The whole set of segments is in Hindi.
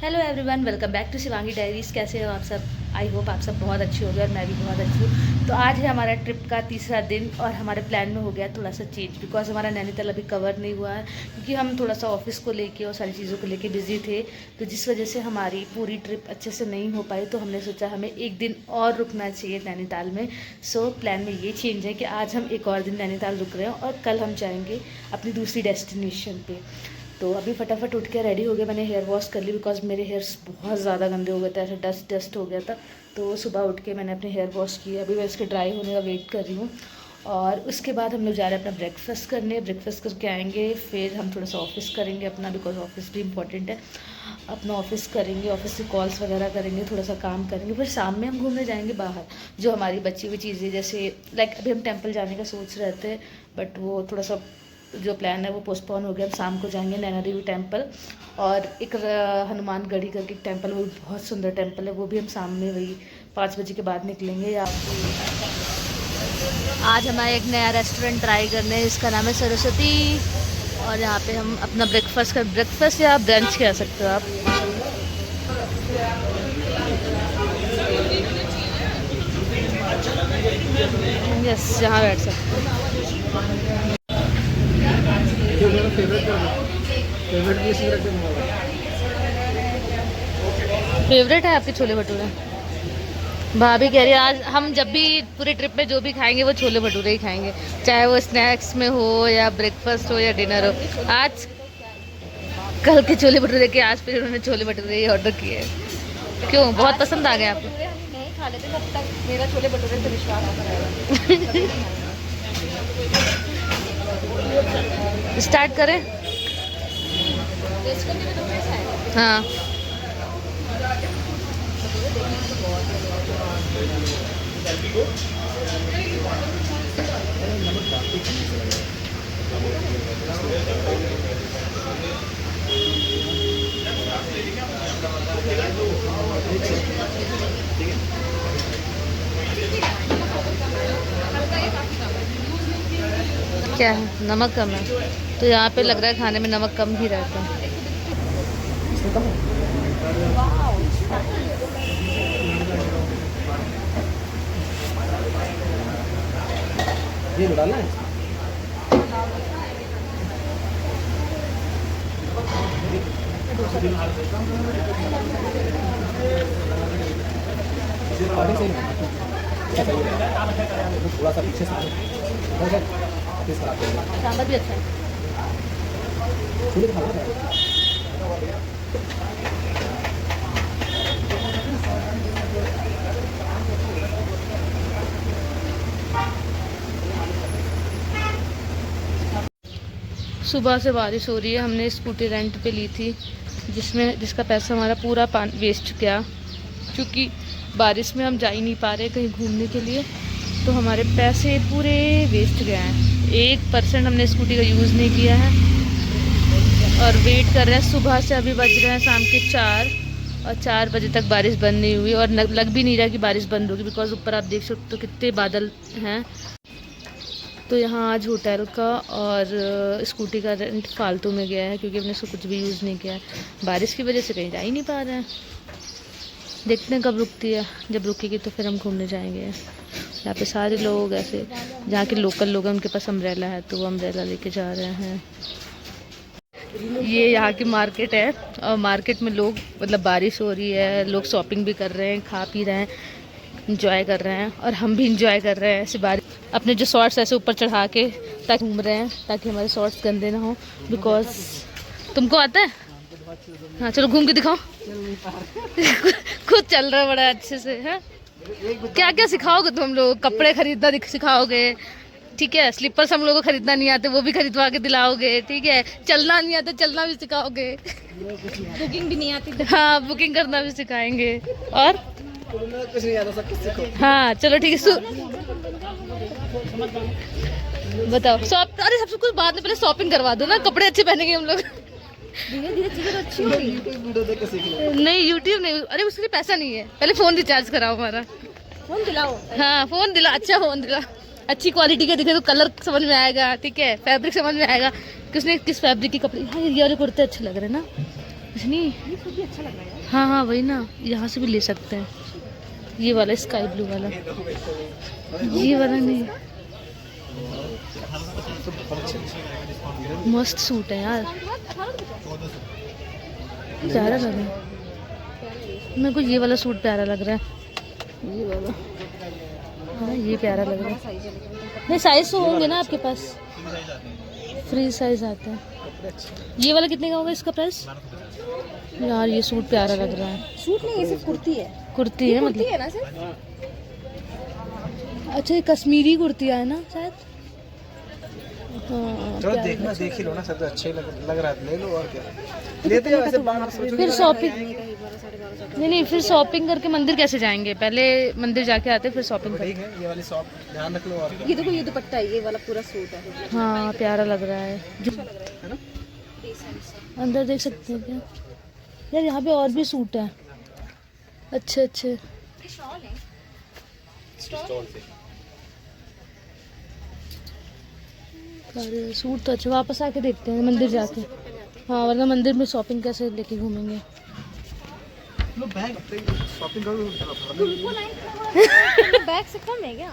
Hello everyone, welcome back to Shivangi diaries. कैसे हो आप सब? आई होप आप सब बहुत अच्छे हो गए और मैं भी बहुत अच्छी हूँ। तो आज है हमारा ट्रिप का तीसरा दिन और हमारे प्लान में हो गया थोड़ा सा चेंज, बिकॉज हमारा नैनीताल अभी कवर नहीं हुआ है क्योंकि हम थोड़ा सा ऑफिस को लेके और सारी चीज़ों को लेके बिजी थे। तो जिस वजह से हमारी पूरी ट्रिप अच्छे से नहीं हो पाई, तो हमने सोचा हमें एक दिन और रुकना चाहिए नैनीताल में। सो प्लान में ये चेंज है कि आज हम एक और दिन नैनीताल रुक रहे हैं और कल हम जाएंगे अपनी दूसरी डेस्टिनेशन पे। तो अभी फटाफट उठ के रेडी हो गए। मैंने हेयर वॉश कर ली बिकॉज मेरे हेयर्स बहुत ज़्यादा गंदे हो गए थे, ऐसे डस्ट हो गया था। तो सुबह उठ के मैंने अपने हेयर वॉश किया। अभी मैं इसके ड्राई होने का वेट कर रही हूँ और उसके बाद हम लोग जा रहे हैं अपना ब्रेकफास्ट करने। ब्रेकफास्ट करके आएंगे, फिर हम थोड़ा सा ऑफिस करेंगे अपना, बिकॉज ऑफिस भी इंपॉर्टेंट है। अपना ऑफिस करेंगे, ऑफिस से कॉल्स वगैरह करेंगे, थोड़ा सा काम करेंगे। फिर शाम में हम घूमने जाएंगे बाहर, जो हमारी बची हुई चीज़ें, जैसे लाइक अभी हम टेम्पल जाने का सोच रहे थे, बट वो थोड़ा सा जो प्लान है वो पोस्टपोन हो गया। हम शाम को जाएंगे नैना देवी टेम्पल और एक हनुमान गढ़ी करके एक टेम्पल, वो भी बहुत सुंदर टेम्पल है, वो भी हम शाम में वही 5 बजे के बाद निकलेंगे। या आज हमारा एक नया रेस्टोरेंट ट्राई करने हैं, इसका नाम है सरस्वती। और यहाँ पे हम अपना ब्रेकफास्ट या ब्रंच कह सकते हो आप। यस, यहाँ बैठ सकते हो। फेवरेट है आपके छोले भटूरे? भाभी कह रही है आज हम जब भी पूरे ट्रिप में जो भी खाएंगे वो छोले भटूरे ही खाएंगे, चाहे वो स्नैक्स में हो या ब्रेकफास्ट हो या डिनर हो। आज कल के छोले भटूरे के आज फिर उन्होंने छोले भटूरे ही ऑर्डर किए। क्यों, बहुत पसंद आ गए आपको? नहीं खा लेते जब तक मेरा छोले भटूरे से विश्वास आता स्टार्ट करें? हाँ, क्या है, नमक कम है? तो यहाँ पे लग रहा है खाने में नमक कम ही रहता है। ये डालना है। थोड़ा सा पीछे से सांभर भी अच्छा है। सुबह से बारिश हो रही है। हमने स्कूटी रेंट पे ली थी, जिसका पैसा हमारा पूरा वेस्ट गया, क्योंकि बारिश में हम जा ही नहीं पा रहे कहीं घूमने के लिए, तो हमारे पैसे पूरे वेस्ट गए हैं। 1% हमने स्कूटी का यूज़ नहीं किया है और वेट कर रहे हैं। सुबह से अभी बज रहे हैं शाम के 4 और 4 बजे तक बारिश बंद नहीं हुई और लग भी नहीं रहा कि बारिश बंद होगी, बिकॉज ऊपर आप देख सकते हो कितने बादल हैं। तो यहाँ आज होटल का और स्कूटी का रेंट फालतू में गया है, क्योंकि हमने इसको कुछ भी यूज़ नहीं किया है। बारिश की वजह से कहीं जा ही नहीं पा रहे हैं। देखते हैं कब रुकती है, जब रुकेगी तो फिर हम घूमने जाएंगे। यहाँ पे सारे लोग ऐसे, जहाँ के लोकल लोग हैं उनके पास अम्ब्रेला है, तो वो अम्ब्रेला लेके जा रहे हैं। ये यहाँ की मार्केट है और मार्केट में लोग, मतलब बारिश हो रही है, लोग शॉपिंग भी कर रहे हैं, खा पी रहे हैं, इंजॉय कर रहे हैं, और हम भी इंजॉय कर रहे हैं ऐसे बारिश। अपने जो शॉर्ट्स ऐसे ऊपर चढ़ा के ताकि घूम रहे हैं, ताकि हमारे शॉर्ट्स गंदे ना हो। बिकॉज तुमको आता है? हाँ, चलो घूम के दिखाओ। खुद चल रहा है बड़ा अच्छे से है। क्या क्या सिखाओगे तुम? हम लोग कपड़े खरीदना सिखाओगे, ठीक है? स्लीपर्स हम लोग को खरीदना नहीं आते, वो भी खरीदवा के दिलाओगे, ठीक है? चलना नहीं आता, चलना भी सिखाओगे। बुकिंग भी नहीं आती। हाँ, बुकिंग करना भी सिखाएंगे। और कुछ नहीं आता, सब कुछ सीखो। हाँ चलो ठीक है। बताओ अरे सबसे कुछ बाद में पहले शॉपिंग करवा दो ना, कपड़े अच्छे पहनेंगे हम लोग। धीरे धीरे चीजें अच्छी होगी। वीडियो देख के सीख लो। नहीं, यूट्यूब नहीं, अरे उसके लिए पैसा नहीं है, पहले फ़ोन रिचार्ज कराओ हमारा। फोन दिलाओ। हाँ, फ़ोन दिला, अच्छा फ़ोन दिला, अच्छी क्वालिटी का दिखे तो कलर समझ में आएगा, ठीक है? फैब्रिक समझ में आएगा कि उसने किस फैब्रिक के कपड़े। हाँ, ये वाले कुर्ते अच्छे लग रहे हैं ना, कुछ नहीं। ये सूट भी अच्छा लग रहा है यार। हाँ हाँ वही ना, यहाँ से भी ले सकते हैं। ये वाला स्काई ब्लू वाला, ये वाला नहीं। मस्त सूट है यार, प्यारा लग रहा है मेरे को। ये वाला सूट प्यारा लग रहा है, ये वाला। हाँ ये प्यारा लग रहा है। साइज है लेकिन नहीं साइज तो होंगे ना आपके पास, फ्री साइज आता है। ये वाला कितने का होगा इसका प्राइस? यार ये सूट प्यारा लग रहा है। सूट नहीं, ये सिर्फ कुर्ती है। कुर्ती है कुर्ती मतलब? है ना सिर्फ। अच्छा ये कश्मीरी कुर्तियाँ है ना शायद। हाँ चलो प्यारी देखना, देख ही लो ना, सब तो अच्छे लग रहा है, ले लो और क्या लेते हो ऐसे बाहर सोचो। फिर शॉपिंग नहीं, फिर शॉपिंग करके मंदिर कैसे जाएंगे? पहले मंदिर जाके आते फिर शॉपिंग ठीक करेंगे। है, ये वाली शॉप ध्यान रख लो और क्या। ये देखो, ये दुपट्टा है, ये वाला पूरा सूट है। हाँ प्यारा लग रहा है। है ना? अंदर देख सकते हैं क्या यार, यहाँ पे और भी सूट है अच्छे अच्छे। अरे सूट तो अच्छे, वापस आके देखते हैं मंदिर जाके। हाँ वरना मंदिर में शॉपिंग कैसे लेके घूमेंगे। लो बैग शॉपिंग करो। बैग से कम है क्या?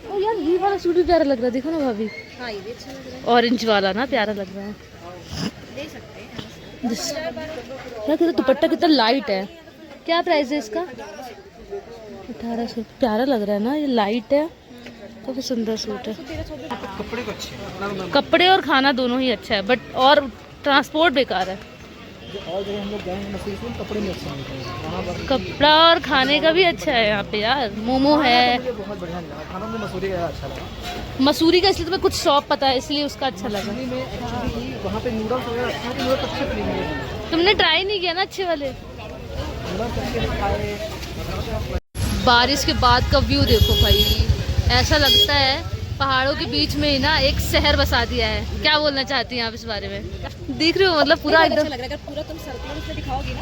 ओ यार ये वाला सूट भी प्यारा लग रहा है, देखो ना भाभी। हाँ ये भी अच्छा लग रहा है, ऑरेंज वाला ना प्यारा लग रहा है। ले सकते हैं। यार कितना दुपट्टा कितना लाइट है। क्या प्राइस है इसका? 1800। प्यारा लग रहा है ना, ये लाइट है, काफी सुंदर सूट है। कपड़े को अच्छे हैं, कपड़े और खाना दोनों ही अच्छा है, बट और ट्रांसपोर्ट बेकार है। और जगह हम लोग गए हैं मसूरी में, कपड़े में अच्छे मिलते हैं वहाँ पर। कपड़ा और खाने का भी अच्छा है यहाँ पे यार। मोमो है, मुझे बहुत बढ़िया लगा खाना, मुझे मसूरी का अच्छा लगा। मसूरी का इसलिए तुम्हें कुछ शॉप पता है इसलिए उसका अच्छा लगा। मसूरी में एक्चुअली वहाँ पे नूडल्स वगैरह अच्छा है, नूडल्स अच्छे फ्री मिले। तुमने ट्राई नहीं किया ना अच्छे वाले? नूडल्स अच्छे खाए। बारिश के बाद का व्यू देखो भाई, ऐसा लगता है पहाड़ों के बीच में ही ना एक शहर बसा दिया है। क्या बोलना चाहती हैं आप इस बारे में? देख रहे हो मतलब पूरा अच्छा एकदम। लग रहा है, अगर पूरा तुम सर्कुलर इसमें दिखाओगी ना,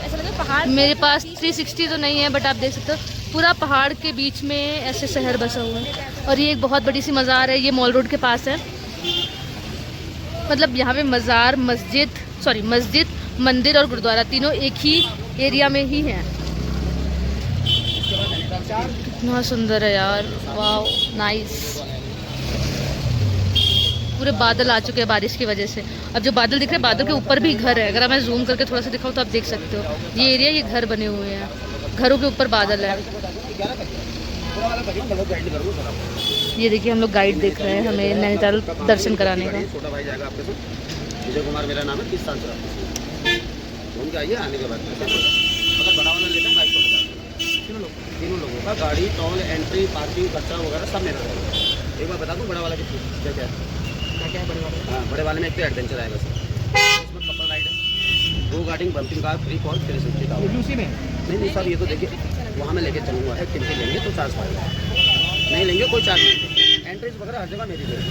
ऐसा लग रहा है पहाड़। मेरे पास 360 तो नहीं है, बट आप देख सकते हो पूरा पहाड़ के बीच में ऐसे शहर बसा हुआ है। और ये एक बहुत बड़ी सी मज़ार है, ये मॉल रोड के पास है। मतलब यहाँ पे मज़ार, मस्जिद, मंदिर और गुरुद्वारा तीनों एक ही एरिया में ही है। कितना सुंदर है यार, वाह नाइस। पूरे बादल आ चुके हैं बारिश की वजह से। अब जो बादल दिख रहे हैं, बादल के ऊपर भी घर है। अगर मैं जूम करके थोड़ा सा दिखाऊं तो आप देख सकते हो ये एरिया, ये घर बने हुए हैं, घरों के ऊपर बादल है। ये देखिए हम लोग गाइड देख रहे हैं हमें नैनीताल दर्शन कराने का। छोटा भाई जाएगा आपके साथ, विजय कुमार मेरा नाम है, 30 साल से घूम के आइए। आने के बाद अगर बड़ा वाला लेते हैं 2250 तीनों लोगों का, गाड़ी टोल एंट्री पार्किंग खर्चा वगैरह सब मेरा रहेगा। एक बार बता दूँ बड़ा वाला कितना क्या है? क्या बड़े वाले? हाँ बड़े वाले में एक तो एडवेंचर आएगा सर, इसमें कपल राइड है, go karting, bumping car, free fall, 360 का। उसी में नहीं सर, ये तो देखिए वहाँ मैं लेके चलूँगा, एक्टिविटी लेंगे तो चार्ज पड़ेगा, नहीं लेंगे कोई चार्ज नहीं। एंट्रीज वगैरह हर जगह मेरी रहेगी।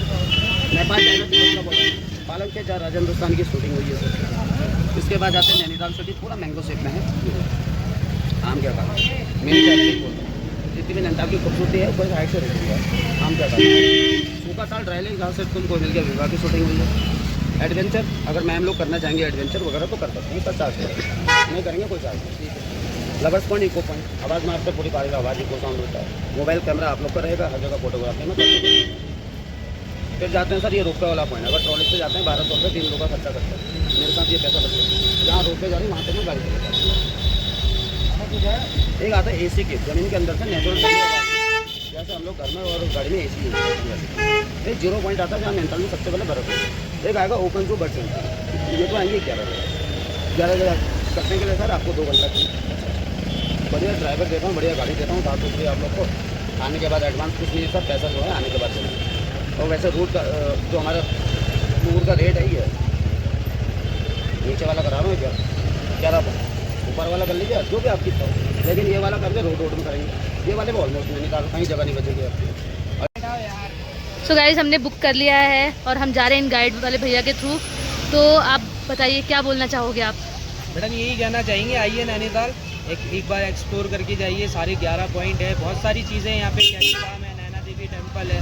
नेपाल जाएगा, पालक के जहाँ राजा हिंदुस्तान की शूटिंग हुई है सर। इसके बाद जाते हैं नैनीताल सिटी, पूरा मैंगो शेप में है। आम क्या कहा मेरी फैमिली बोलता हूँ, जितनी भी नैनीताल की खूबसूरती है कोई हाइट से रहती है। आम क्या कहा सूखा साल ड्राइलिंग जहाँ से तुमको मिल गया, विवाह की शूटिंग हुई है। एडवेंचर अगर मैम लोग करना चाहेंगे एडवेंचर वगैरह तो कर सकते हैं, पर चार्ज करेंगे, नहीं करेंगे कोई चार्ज नहीं। लवर्स पॉइंट, इको पॉइंट, आवाज़ मारते पूरी पहाड़ी का आवाज़, इको साउंड होता है। मोबाइल कैमरा आप लोग का रहेगा, हर जगह फोटोग्राफी में कर सकते। फिर जाते हैं सर ये रोपवे वाला पॉइंट, अगर ट्रॉली से जाते हैं 1200 रुपये 3 लोगों का खर्चा करते हैं। मेरे साथ ये पैसा बचता है, जहाँ रोपवे जा रही वहाँ तक मैं गाड़ी चले जाती हूँ। एक आता है AC की, ज़मीन के अंदर से नेचुरल, जैसे हम लोग घर में और गाड़ी में AC है। एक 0 पॉइंट आता है जहाँ नैनीताल में सबसे पहले बर्फ है। एक आएगा ओपन टू बर्ड सेंटर, ये तो आएंगे 11 करने के लिए सर आपको 2 घंटा चाहिए। बढ़िया ड्राइवर देता हूँ, बढ़िया गाड़ी देता हूँ, 7 रुपये आप लोग को। आने के बाद एडवांस कुछ नहीं सर, पैसा जो है आने के बाद चलेंगे। और वैसे रूट का जो हमारा टूर का रेट है, ये नीचे वाला करा रहा हूँ क्या 11, ऊपर वाला कर लीजिए जो भी आपकी इच्छा हो, लेकिन ये वाला करके रोड में करेंगे। ये वाले में ऑलमोस्ट नहीं निकाल, कहीं जगह नहीं बचेगी आपकी। सो गाइस हमने बुक कर लिया है और हम जा रहे हैं इन गाइड वाले भैया के थ्रू। तो आप बताइए क्या बोलना चाहोगे आप? मैडम यही कहना चाहेंगे, आइए नैनीताल, एक बार एक्सप्लोर करके जाइए। सारे 11 पॉइंट है, बहुत सारी चीज़ें यहाँ पे, कैरी फार्म है, नैना देवी टेम्पल है।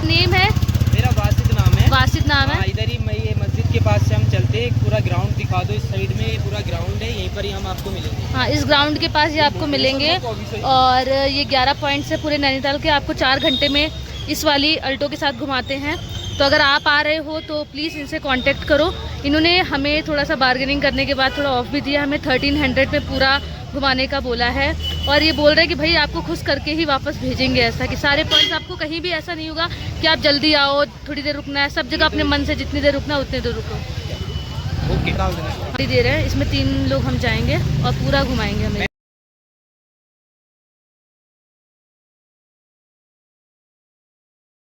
नेम है? मेरा वासिद नाम है। वासिद नाम है? हाँ, इधर ही मैं ये मस्जिद इसके पास से हम चलते हैं, पूरा ग्राउंड दिखा दो। इस साइड में ये पूरा ग्राउंड है, यहीं पर ही हम आपको मिलेंगे। हाँ, इस ग्राउंड के पास ये आपको मिलेंगे और ये 11 पॉइंट से पूरे नैनीताल के आपको 4 घंटे में इस वाली अल्टो के साथ घुमाते हैं। तो अगर आप आ रहे हो तो प्लीज़ इनसे कांटेक्ट करो। इन्होंने हमें थोड़ा सा बार्गेनिंग करने के बाद थोड़ा ऑफ भी दिया, हमें 1300 में पूरा घुमाने का बोला है और ये बोल रहे हैं कि भाई आपको खुश करके ही वापस भेजेंगे। ऐसा कि सारे पॉइंट्स आपको कहीं भी ऐसा नहीं होगा कि आप जल्दी आओ, थोड़ी देर रुकना है। सब जगह अपने मन से जितनी देर रुकना है उतनी देर रुको। ओके, दे रहे हैं, इसमें 3 लोग हम जाएंगे और पूरा घुमाएंगे हमें।